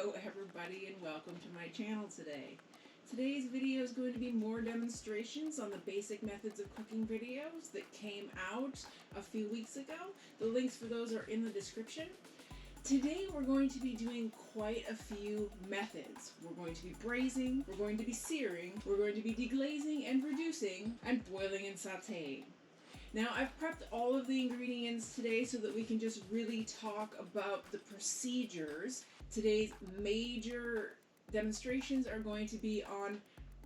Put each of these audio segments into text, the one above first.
Hello everybody and welcome to my channel today. Today's video is going to be more demonstrations on the basic methods of cooking videos that came out a few weeks ago. The links for those are in the description. Today we're going to be doing quite a few methods. We're going to be braising, we're going to be searing, we're going to be deglazing and reducing, and boiling and sauteing. Now I've prepped all of the ingredients today so that we can just really talk about the procedures. Today's major demonstrations are going to be on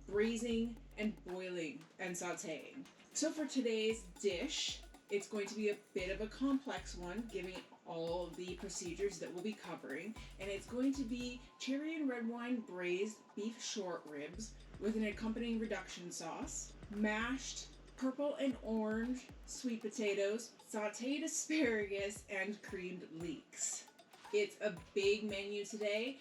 braising and boiling and sauteing. So for today's dish, it's going to be a bit of a complex one, giving all of the procedures that we'll be covering, and it's going to be cherry and red wine braised beef short ribs with an accompanying reduction sauce, mashed purple and orange sweet potatoes, sauteed asparagus, and creamed leeks. It's a big menu today,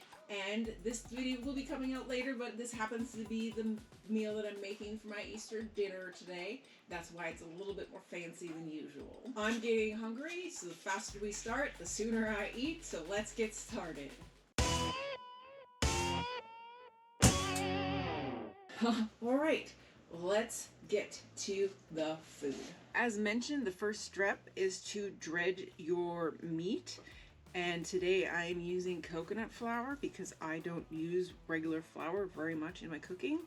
and this video will be coming out later, but this happens to be the meal that I'm making for my Easter dinner today. That's why it's a little bit more fancy than usual. I'm getting hungry, so the faster we start, the sooner I eat, so let's get started. Alright. Let's get to the food. As mentioned, the first step is to dredge your meat. And today I am using coconut flour because I don't use regular flour very much in my cooking.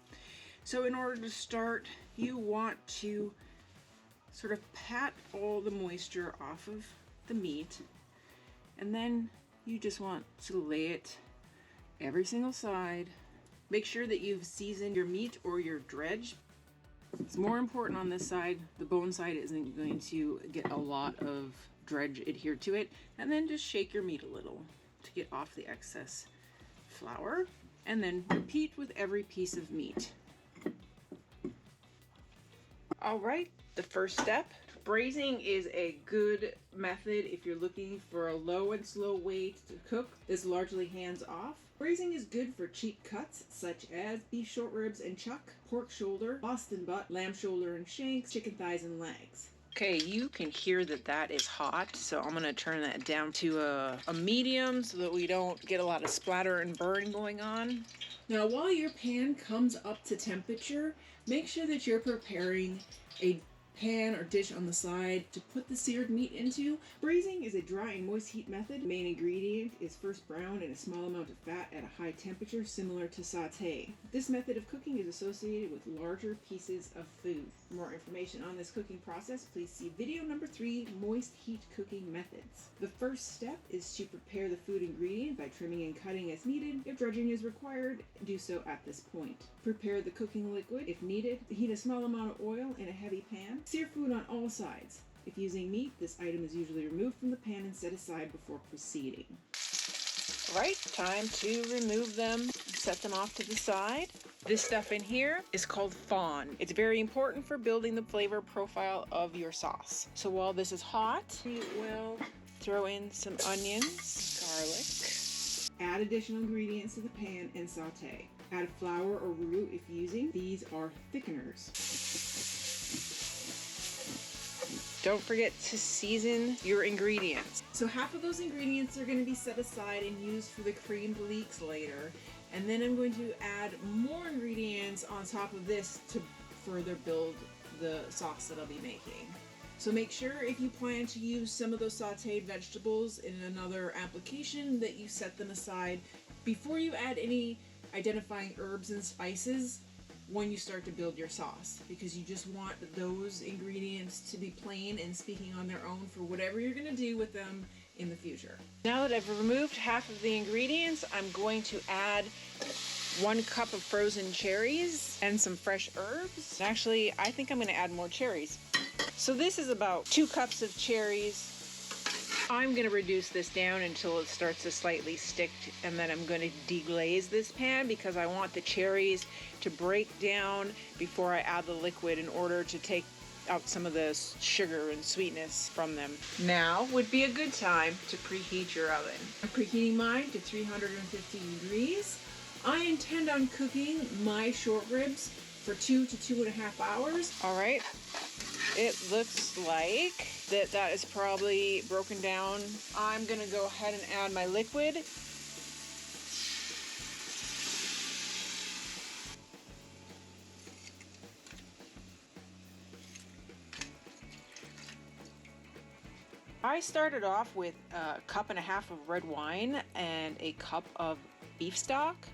So in order to start, you want to sort of pat all the moisture off of the meat. And then you just want to lay it every single side. Make sure that you've seasoned your meat or your dredge. It's more important on this side. The bone side isn't going to get a lot of dredge adhered to it. And then just shake your meat a little to get off the excess flour. And then repeat with every piece of meat. All right, the first step. Braising is a good method if you're looking for a low and slow way to cook that's largely hands-off. Braising is good for cheap cuts such as beef short ribs and chuck, pork shoulder, Boston butt, lamb shoulder and shanks, chicken thighs and legs. Okay, you can hear that is hot, so I'm gonna turn that down to a medium so that we don't get a lot of splatter and burn going on. Now, while your pan comes up to temperature, make sure that you're preparing a pan or dish on the side to put the seared meat into. Braising is a dry and moist heat method. The main ingredient is first browned in a small amount of fat at a high temperature, similar to sauté. This method of cooking is associated with larger pieces of food. For more information on this cooking process, please see video number 3, moist heat cooking methods. The first step is to prepare the food ingredient by trimming and cutting as needed. If dredging is required, do so at this point. Prepare the cooking liquid if needed. Heat a small amount of oil in a heavy pan. Sear food on all sides. If using meat, this item is usually removed from the pan and set aside before proceeding. All right, time to remove them, set them off to the side. This stuff in here is called fawn. It's very important for building the flavor profile of your sauce. So while this is hot, we will throw in some onions, garlic. Add additional ingredients to the pan and saute. Add flour or roux if using. These are thickeners. Don't forget to season your ingredients. So half of those ingredients are going to be set aside and used for the creamed leeks later. And then I'm going to add more ingredients on top of this to further build the sauce that I'll be making. So make sure if you plan to use some of those sauteed vegetables in another application that you set them aside before you add any identifying herbs and spices when you start to build your sauce, because you just want those ingredients to be plain and speaking on their own for whatever you're going to do with them in the future. Now that I've removed half of the ingredients, I'm going to add 1 cup of frozen cherries and some fresh herbs. Actually, I think I'm going to add more cherries. So this is about 2 cups of cherries. I'm going to reduce this down until it starts to slightly stick, and then I'm going to deglaze this pan because I want the cherries to break down before I add the liquid in order to take out some of the sugar and sweetness from them. Now would be a good time to preheat your oven. I'm preheating mine to 350 degrees. I intend on cooking my short ribs for 2 to 2.5 hours. All right. It looks like that is probably broken down. I'm gonna go ahead and add my liquid. I started off with a cup and a half of red wine and a cup of beef stock.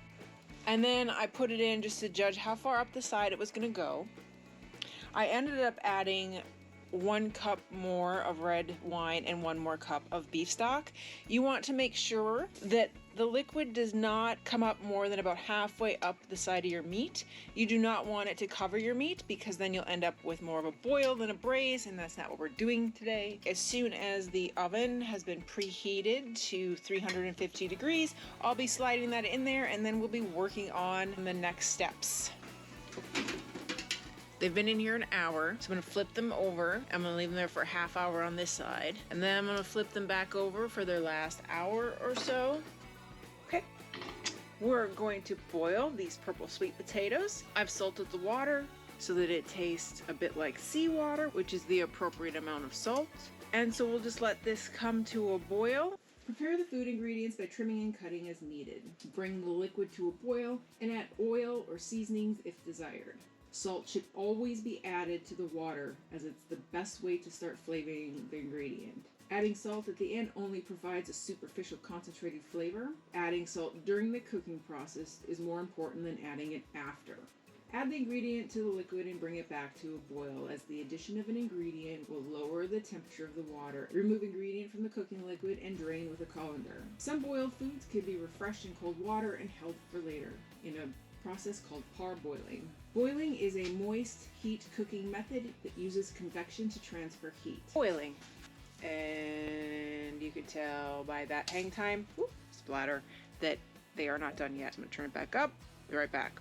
And then I put it in just to judge how far up the side it was going to go. I ended up adding 1 cup more of red wine and 1 more cup of beef stock. You want to make sure that the liquid does not come up more than about halfway up the side of your meat. You do not want it to cover your meat because then you'll end up with more of a boil than a braise, and that's not what we're doing today. As soon as the oven has been preheated to 350 degrees, I'll be sliding that in there and then we'll be working on the next steps. They've been in here an hour, so I'm going to flip them over. I'm going to leave them there for a half hour on this side, and then I'm going to flip them back over for their last hour or so. Okay, we're going to boil these purple sweet potatoes. I've salted the water so that it tastes a bit like seawater, which is the appropriate amount of salt. And so we'll just let this come to a boil. Prepare the food ingredients by trimming and cutting as needed. Bring the liquid to a boil and add oil or seasonings if desired. Salt should always be added to the water as it's the best way to start flavoring the ingredient. Adding salt at the end only provides a superficial concentrated flavor. Adding salt during the cooking process is more important than adding it after. Add the ingredient to the liquid and bring it back to a boil, as the addition of an ingredient will lower the temperature of the water. Remove ingredient from the cooking liquid and drain with a colander. Some boiled foods can be refreshed in cold water and held for later in a process called parboiling. Boiling is a moist heat cooking method that uses convection to transfer heat. Boiling. And you can tell by that hang time, splatter, that they are not done yet. I'm going to turn it back up. Be right back.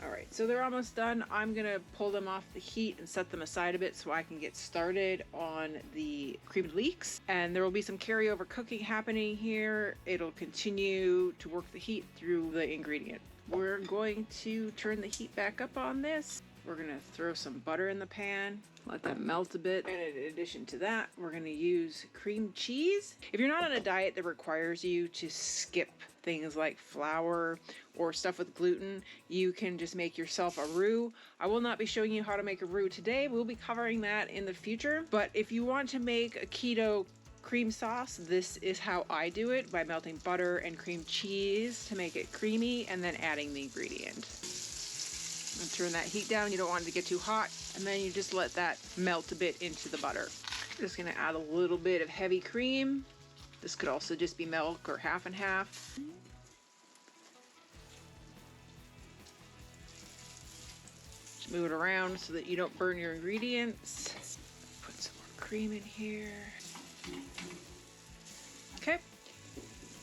Alright, so they're almost done. I'm going to pull them off the heat and set them aside a bit so I can get started on the creamed leeks. And there will be some carryover cooking happening here. It'll continue to work the heat through the ingredient. We're going to turn the heat back up on this. We're going to throw some butter in the pan, let that melt a bit. And in addition to that, we're going to use cream cheese. If you're not on a diet that requires you to skip things like flour or stuff with gluten, you can just make yourself a roux. I will not be showing you how to make a roux today. We'll be covering that in the future. But if you want to make a keto cream sauce, this is how I do it, by melting butter and cream cheese to make it creamy and then adding the ingredient. And turn that heat down. You don't want it to get too hot, and then you just let that melt a bit into the butter. Just going to add a little bit of heavy cream. This could also just be milk or half and half. Just move it around so that you don't burn your ingredients. Put some more cream in here. Okay,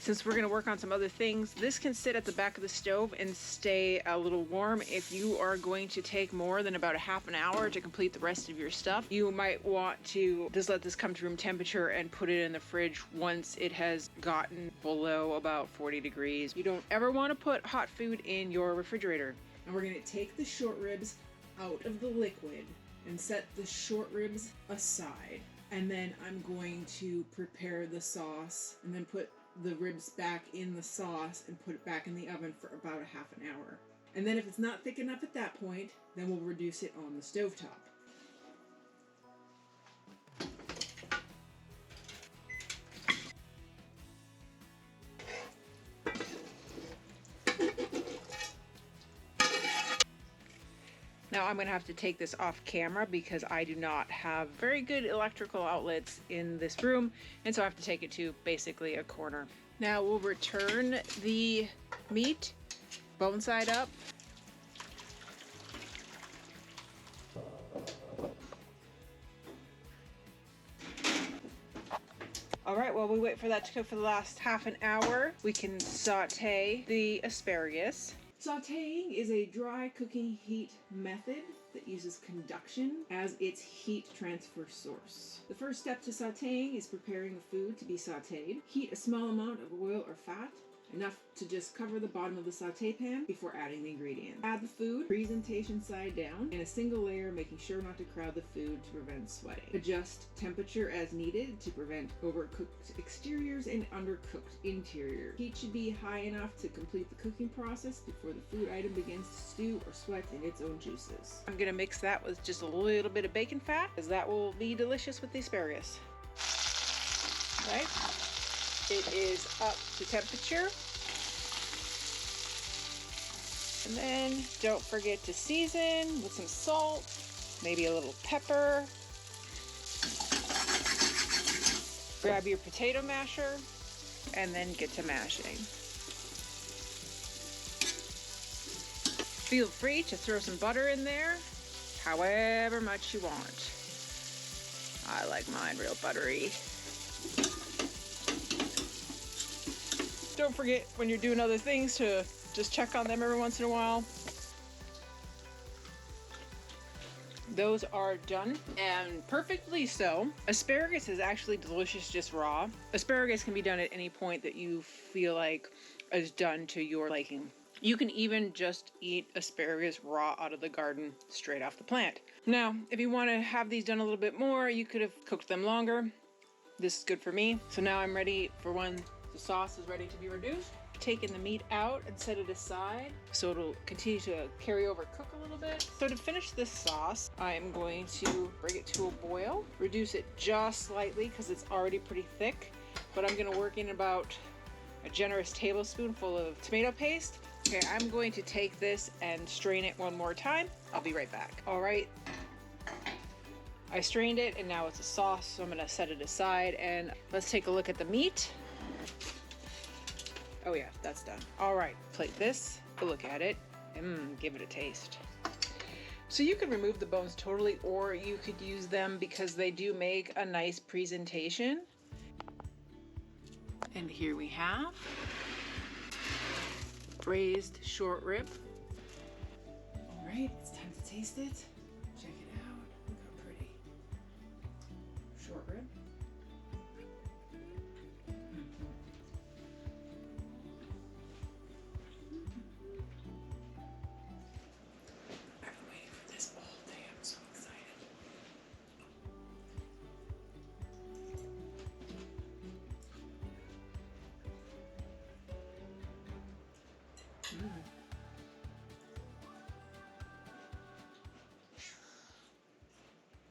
since we're going to work on some other things, this can sit at the back of the stove and stay a little warm. If you are going to take more than about a half an hour to complete the rest of your stuff, you might want to just let this come to room temperature and put it in the fridge once it has gotten below about 40 degrees. You don't ever want to put hot food in your refrigerator. And we're going to take the short ribs out of the liquid and set the short ribs aside. And then I'm going to prepare the sauce and then put the ribs back in the sauce and put it back in the oven for about a half an hour. And then if it's not thick enough at that point, then we'll reduce it on the stovetop. Now I'm going to have to take this off camera because I do not have very good electrical outlets in this room, and so I have to take it to basically a corner. Now we'll return the meat bone side up. Alright, while we wait for that to cook for the last half an hour, we can saute the asparagus. Sauteing is a dry cooking heat method that uses conduction as its heat transfer source. The first step to sauteing is preparing the food to be sauteed. Heat a small amount of oil or fat, enough to just cover the bottom of the saute pan before adding the ingredients. Add the food, presentation side down, in a single layer, making sure not to crowd the food to prevent sweating. Adjust temperature as needed to prevent overcooked exteriors and undercooked interiors. Heat should be high enough to complete the cooking process before the food item begins to stew or sweat in its own juices. I'm going to mix that with just a little bit of bacon fat, as that will be delicious with the asparagus. Right? It is up to temperature. And then don't forget to season with some salt, maybe a little pepper. Grab your potato masher and then get to mashing. Feel free to throw some butter in there, however much you want. I like mine real buttery. Don't forget when you're doing other things to just check on them every once in a while. Those are done, and perfectly so. Asparagus is actually delicious just raw. Asparagus can be done at any point that you feel like is done to your liking. You can even just eat asparagus raw out of the garden, straight off the plant. Now, if you want to have these done a little bit more, you could have cooked them longer. This is good for me. So now I'm ready for when the sauce is ready to be reduced. Taking the meat out and set it aside so it'll continue to carry over, cook a little bit. So to finish this sauce, I'm going to bring it to a boil, reduce it just slightly because it's already pretty thick, but I'm going to work in about a generous tablespoonful of tomato paste. Okay, I'm going to take this and strain it one more time. I'll be right back. All right, I strained it and now it's a sauce, so I'm going to set it aside and let's take a look at the meat. Oh yeah, that's done. All right, plate this, look at it, and give it a taste. So you could remove the bones totally, or you could use them because they do make a nice presentation. And here we have braised short rib. All right, it's time to taste it. Check it out, look how pretty. Short rib.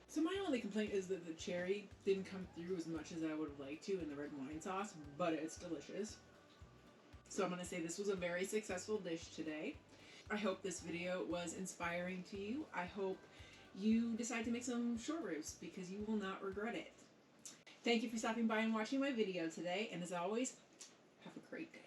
So my only complaint is that the cherry didn't come through as much as I would have liked to in the red wine sauce, but it's delicious. So I'm going to say this was a very successful dish today. I hope this video was inspiring to you. I hope you decide to make some short ribs because you will not regret it. Thank you for stopping by and watching my video today, and as always, have a great day.